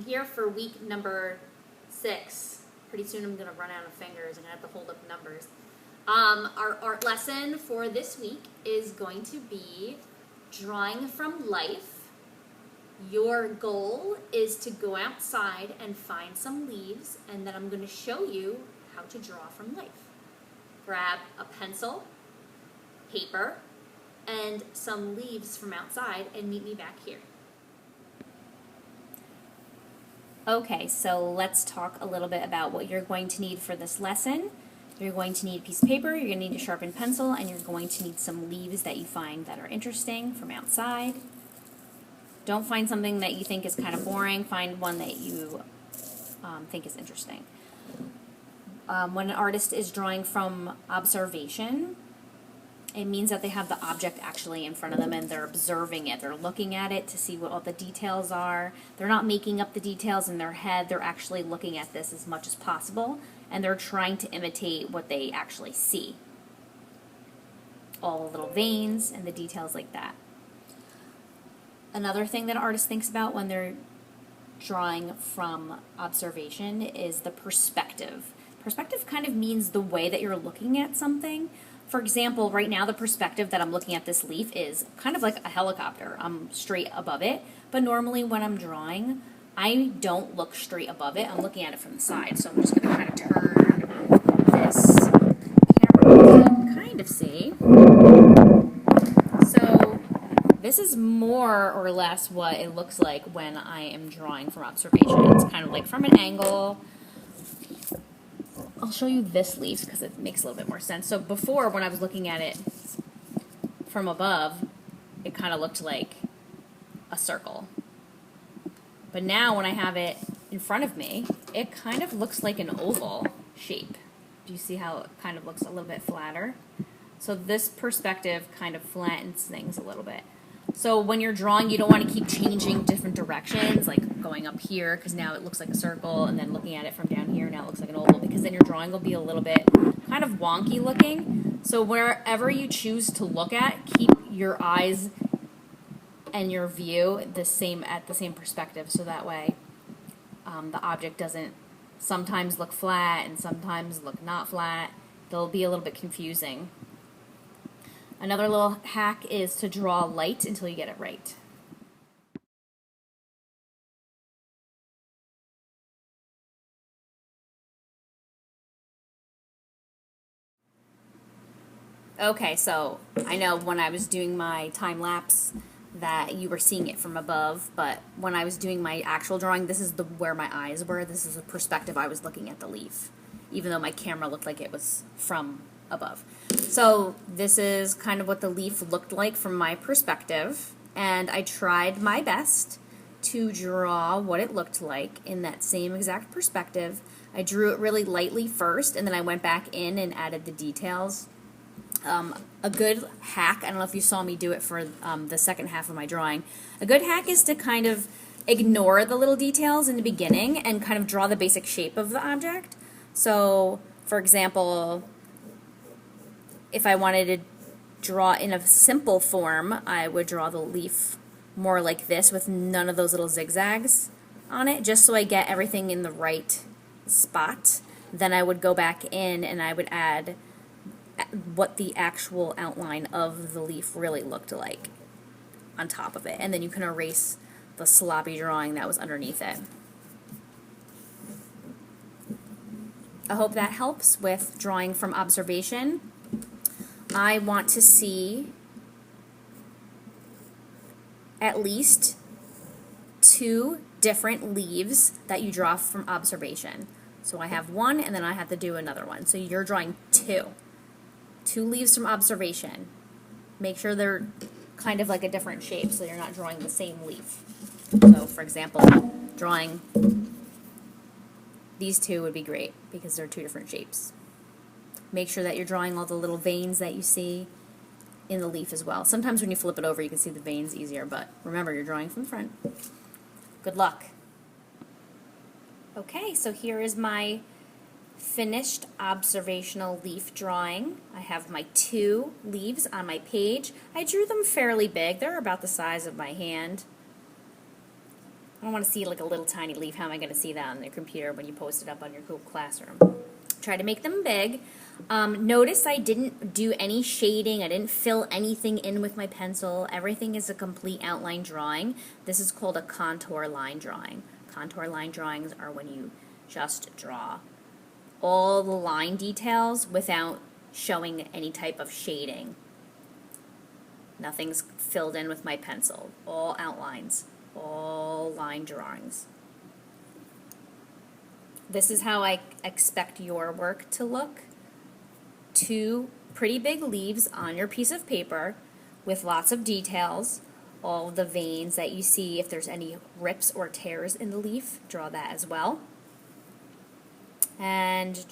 I'm here for week number 6. Pretty soon I'm going to run out of fingers. I'm going to have to hold up numbers. Our art lesson for this week is going to be drawing from life. Your goal is to go outside and find some leaves, and then I'm going to show you how to draw from life. Grab a pencil, paper, and some leaves from outside and meet me back here. Okay, so let's talk a little bit about what you're going to need for this lesson. You're going to need a piece of paper, you're going to need a sharpened pencil, and you're going to need some leaves that you find that are interesting from outside. Don't find something that you think is kind of boring, find one that you think is interesting. When an artist is drawing from observation, it means that they have the object actually in front of them and they're observing it. They're looking at it to see what all the details are. They're not making up the details in their head. They're actually looking at this as much as possible, and they're trying to imitate what they actually see. All the little veins and the details like that. Another thing that an artist thinks about when they're drawing from observation is the perspective. Perspective kind of means the way that you're looking at something. For example, right now the perspective that I'm looking at this leaf is kind of like a helicopter. I'm straight above it, but normally when I'm drawing, I don't look straight above it. I'm looking at it from the side. So I'm just going to kind of turn this camera, you can kind of see. So this is more or less what it looks like when I am drawing from observation. It's kind of like from an angle. I'll show you this leaf because it makes a little bit more sense. So before, when I was looking at it from above, it kind of looked like a circle. But now when I have it in front of me, it kind of looks like an oval shape. Do you see how it kind of looks a little bit flatter? So this perspective kind of flattens things a little bit. So when you're drawing, you don't want to keep changing different directions, like going up here, because now it looks like a circle, and then looking at it from down here, now it looks like an oval, because then your drawing will be a little bit kind of wonky looking. So wherever you choose to look at, keep your eyes and your view at the same perspective, so that way the object doesn't sometimes look flat and sometimes look not flat. They'll be a little bit confusing. Another little hack is to draw light until you get it right. Okay, so I know when I was doing my time lapse that you were seeing it from above, but when I was doing my actual drawing, this is where my eyes were. This is the perspective I was looking at the leaf, even though my camera looked like it was from above. So this is kind of what the leaf looked like from my perspective, and I tried my best to draw what it looked like in that same exact perspective. I drew it really lightly first, and then I went back in and added the details. A good hack, I don't know if you saw me do it for the second half of my drawing, a good hack is to kind of ignore the little details in the beginning and kind of draw the basic shape of the object. So, for example, if I wanted to draw in a simple form, I would draw the leaf more like this with none of those little zigzags on it, just so I get everything in the right spot. Then I would go back in and I would add what the actual outline of the leaf really looked like on top of it. And then you can erase the sloppy drawing that was underneath it. I hope that helps with drawing from observation. I want to see at least 2 different leaves that you draw from observation. So I have one and then I have to do another one. So you're drawing 2 leaves from observation. Make sure they're kind of like a different shape so you're not drawing the same leaf. So for example, drawing these 2 would be great because they're 2 different shapes. Make sure that you're drawing all the little veins that you see in the leaf as well. Sometimes when you flip it over you can see the veins easier, but remember you're drawing from the front. Good luck. Okay, so here is my finished observational leaf drawing. I have my 2 leaves on my page. I drew them fairly big. They're about the size of my hand. I don't want to see like a little tiny leaf. How am I going to see that on your computer when you post it up on your Google Classroom? Try to make them big. Notice I didn't do any shading. I didn't fill anything in with my pencil. Everything is a complete outline drawing. This is called a contour line drawing. Contour line drawings are when you just draw all the line details without showing any type of shading. Nothing's filled in with my pencil. All outlines, all line drawings. This is how I expect your work to look. 2 pretty big leaves on your piece of paper with lots of details. All of the veins that you see, if there's any rips or tears in the leaf, draw that as well. And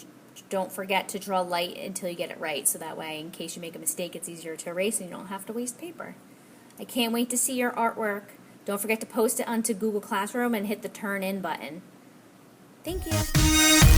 don't forget to draw light until you get it right, so that way in case you make a mistake it's easier to erase and you don't have to waste paper. I can't wait to see your artwork. Don't forget to post it onto Google Classroom and hit the turn in button. Thank you.